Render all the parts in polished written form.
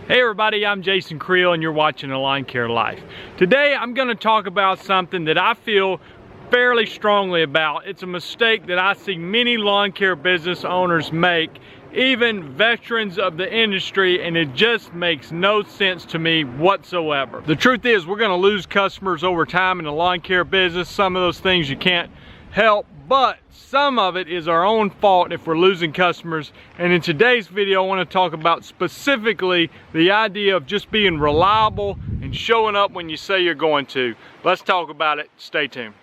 Hey everybody, I'm Jason Creel and you're watching A Lawn Care Life. Today I'm going to talk about something that I feel fairly strongly about. It's a mistake that I see many lawn care business owners make, even veterans of the industry, and it just makes no sense to me whatsoever. The truth is, we're going to lose customers over time in the lawn care business. Some of those things you can't help, but some of it is our own fault if we're losing customers. And in today's video, I want to talk about specifically the idea of just being reliable and showing up when you say you're going to. Let's talk about it. Stay tuned.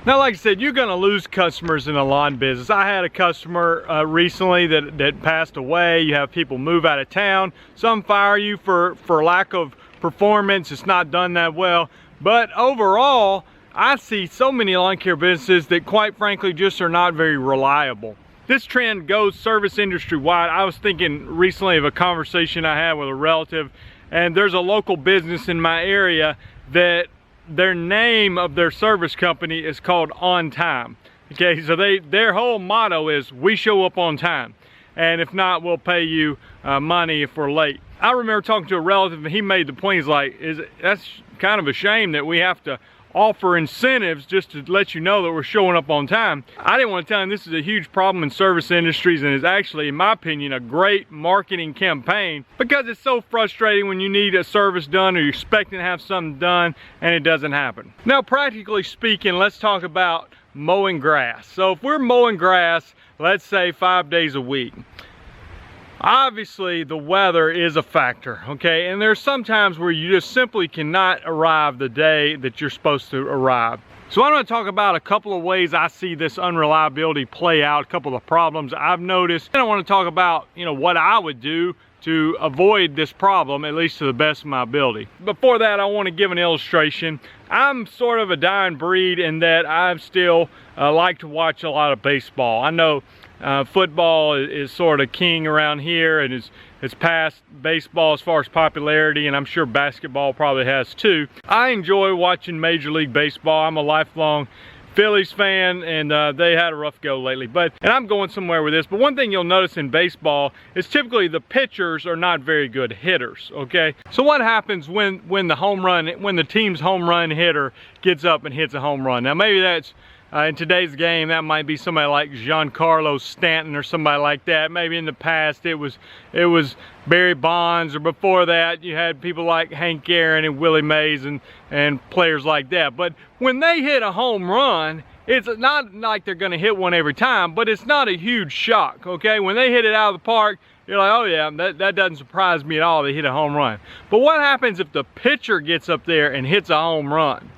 Now, like I said, you're going to lose customers in the lawn business. I had a customer recently that passed away. You have people move out of town. Some fire you for lack of performance. It's not done that well. But overall, I see so many lawn care businesses that quite frankly just are not very reliable. This trend goes service industry wide. I was thinking recently of a conversation I had with a relative, and there's a local business in my area that their name of their service company is called On Time. Okay, so their whole motto is we show up on time, and if not, we'll pay you money if we're late. I remember talking to a relative and he made the point, he's like, that's kind of a shame that we have to offer incentives just to let you know that we're showing up on time. I didn't want to tell him this is a huge problem in service industries, and is actually, in my opinion, a great marketing campaign, because it's so frustrating when you need a service done or you're expecting to have something done and it doesn't happen. Now, practically speaking, let's talk about mowing grass. So if we're mowing grass, let's say 5 days a week, obviously the weather is a factor, okay? And there's some times where you just simply cannot arrive the day that you're supposed to arrive. So I'm going to talk about a couple of ways I see this unreliability play out, a couple of problems I've noticed. And I want to talk about, what I would do to avoid this problem, at least to the best of my ability. Before that, I want to give an illustration. I'm sort of a dying breed in that I still like to watch a lot of baseball. I know football is sort of king around here, and it's past baseball as far as popularity, and I'm sure basketball probably has too. I enjoy watching Major League Baseball. I'm a lifelong Phillies fan, and they had a rough go lately, and I'm going somewhere with this. But one thing you'll notice in baseball is typically the pitchers are not very good hitters, okay? So what happens when the team's home run hitter gets up and hits a home run? Now maybe that's in today's game, that might be somebody like Giancarlo Stanton or somebody like that. Maybe in the past it was Barry Bonds, or before that you had people like Hank Aaron and Willie Mays and players like that. But when they hit a home run, it's not like they're gonna hit one every time, but it's not a huge shock, okay? When they hit it out of the park, you're like, oh yeah, that doesn't surprise me at all, they hit a home run. But what happens if the pitcher gets up there and hits a home run?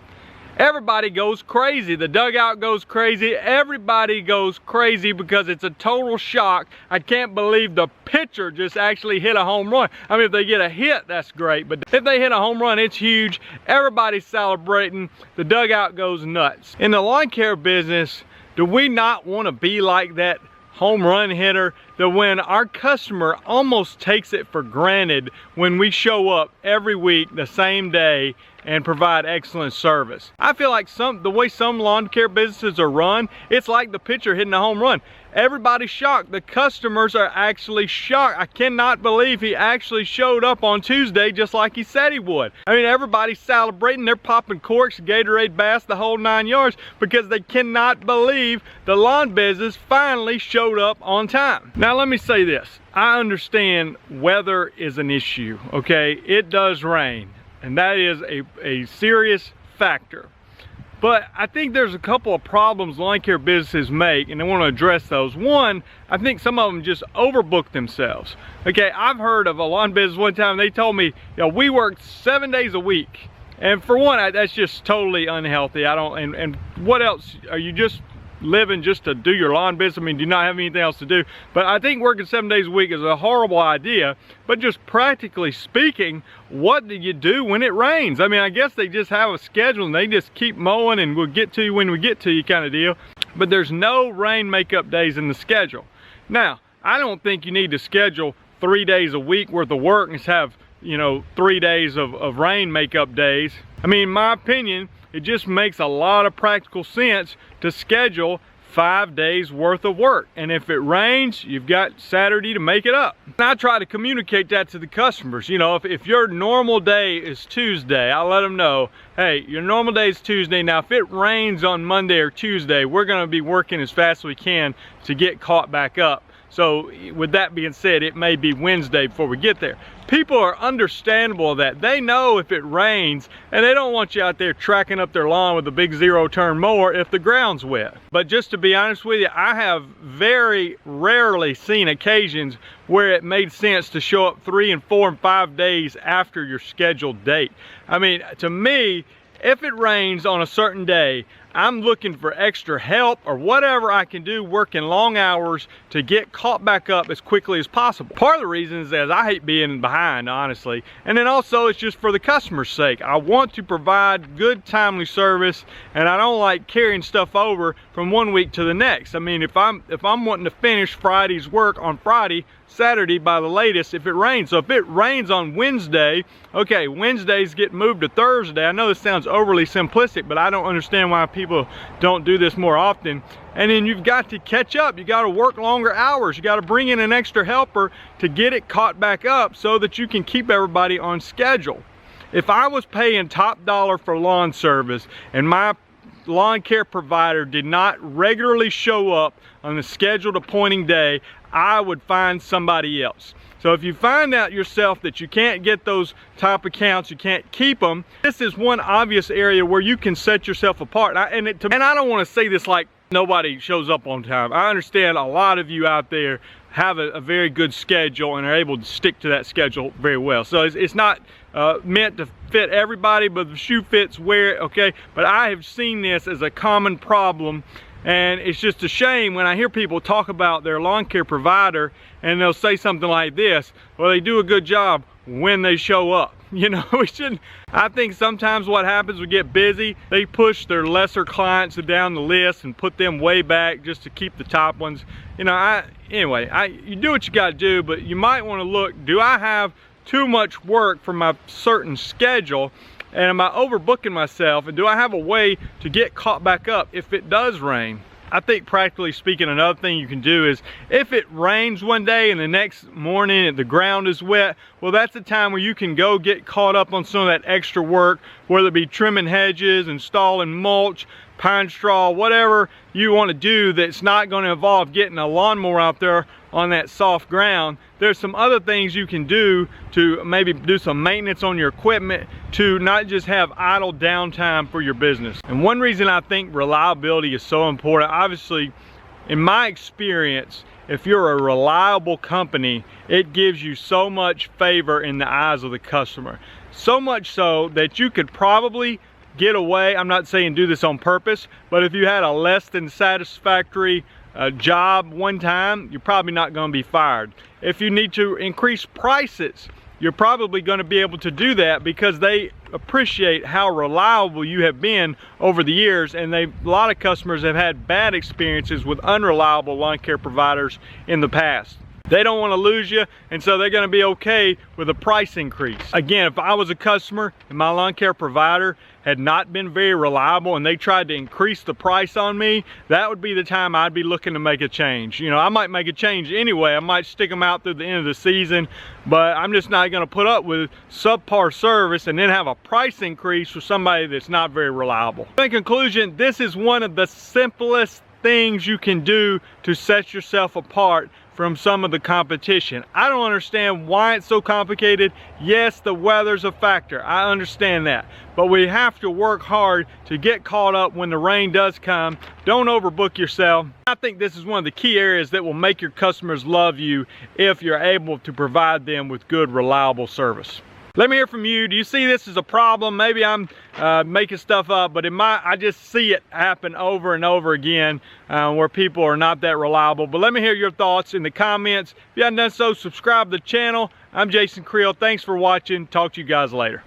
Everybody goes crazy. The dugout goes crazy. Everybody goes crazy because it's a total shock. I can't believe the pitcher just actually hit a home run. I mean, if they get a hit, that's great. But if they hit a home run, it's huge. Everybody's celebrating. The dugout goes nuts. In the lawn care business, do we not want to be like that home run hitter, that when our customer almost takes it for granted when we show up every week the same day and provide excellent service? I feel like the way some lawn care businesses are run, it's like the pitcher hitting a home run. Everybody's shocked. The customers are actually shocked. I cannot believe he actually showed up on Tuesday just like he said he would. I mean, everybody's celebrating. They're popping corks, Gatorade baths, the whole 9 yards, because they cannot believe the lawn business finally showed up on time. Now let me say this. I understand weather is an issue, okay? It does rain, and that is a serious factor. But I think there's a couple of problems lawn care businesses make, and I want to address those. One, I think some of them just overbook themselves. Okay, I've heard of a lawn business one time, they told me, we work 7 days a week. And for one, that's just totally unhealthy. And what else? Are you just living just to do your lawn business? I mean, do you not have anything else to do? But I think working 7 days a week is a horrible idea. But just practically speaking, what do you do when it rains? I mean, I guess they just have a schedule and they just keep mowing and we'll get to you when we get to you kind of deal. But there's no rain makeup days in the schedule. Now, I don't think you need to schedule 3 days a week worth of work and just have 3 days of rain makeup days. I mean, in my opinion, it just makes a lot of practical sense to schedule 5 days worth of work. And if it rains, you've got Saturday to make it up. And I try to communicate that to the customers. You know, if your normal day is Tuesday, I let them know, hey, your normal day is Tuesday. Now, if it rains on Monday or Tuesday, we're gonna be working as fast as we can to get caught back up. So with that being said, it may be Wednesday before we get there. People are understandable of that. They know if it rains, and they don't want you out there tracking up their lawn with a big zero-turn mower if the ground's wet. But just to be honest with you, I have very rarely seen occasions where it made sense to show up 3 and 4 and 5 days after your scheduled date. I mean, to me, if it rains on a certain day, I'm looking for extra help or whatever I can do, working long hours to get caught back up as quickly as possible. Part of the reason is that I hate being behind, honestly. And then also it's just for the customer's sake. I want to provide good, timely service, and I don't like carrying stuff over from one week to the next. I mean, if I'm wanting to finish Friday's work on Friday, Saturday by the latest if it rains. So if it rains on Wednesday, okay, Wednesdays get moved to Thursday. I know this sounds overly simplistic, but I don't understand why people don't do this more often. And then you've got to catch up. You got to work longer hours. You got to bring in an extra helper to get it caught back up so that you can keep everybody on schedule. If I was paying top dollar for lawn service and my lawn care provider did not regularly show up on the scheduled appointing day, I would find somebody else. So if you find out yourself that you can't get those top accounts, you can't keep them, this is one obvious area where you can set yourself apart. And I don't want to say this like nobody shows up on time. I understand a lot of you out there have a very good schedule and are able to stick to that schedule very well. So it's not meant to fit everybody, but the shoe fits, wear it, okay? But I have seen this as a common problem, and it's just a shame when I hear people talk about their lawn care provider and they'll say something like this, well, they do a good job when they show up. You know, we shouldn't. I think sometimes what happens, we get busy, they push their lesser clients down the list and put them way back just to keep the top ones. You know, you do what you got to do, but you might want to look, do I have too much work for my certain schedule, and am I overbooking myself, and do I have a way to get caught back up if it does rain? I think practically speaking, another thing you can do is if it rains one day and the next morning the ground is wet, well, that's the time where you can go get caught up on some of that extra work, whether it be trimming hedges, installing mulch, pine straw, whatever you want to do that's not going to involve getting a lawnmower out there on that soft ground. There's some other things you can do to maybe do some maintenance on your equipment to not just have idle downtime for your business. And one reason I think reliability is so important, obviously, in my experience, if you're a reliable company, it gives you so much favor in the eyes of the customer. So much so that you could probably get away, I'm not saying do this on purpose, but if you had a less than satisfactory job one time, you're probably not going to be fired. If you need to increase prices, you're probably going to be able to do that because they appreciate how reliable you have been over the years, and a lot of customers have had bad experiences with unreliable lawn care providers in the past. They don't want to lose you, and so they're going to be okay with a price increase. Again, if I was a customer and my lawn care provider had not been very reliable and they tried to increase the price on me, that would be the time I'd be looking to make a change. You know, I might make a change anyway. I might stick them out through the end of the season, but I'm just not going to put up with subpar service and then have a price increase for somebody that's not very reliable. In conclusion, this is one of the simplest things you can do to set yourself apart from some of the competition. I don't understand why it's so complicated. Yes, the weather's a factor. I understand that. But we have to work hard to get caught up when the rain does come. Don't overbook yourself. I think this is one of the key areas that will make your customers love you if you're able to provide them with good, reliable service. Let me hear from you. Do you see this as a problem? Maybe I'm making stuff up, but I just see it happen over and over again where people are not that reliable. But let me hear your thoughts in the comments. If you haven't done so, subscribe to the channel. I'm Jason Creel. Thanks for watching. Talk to you guys later.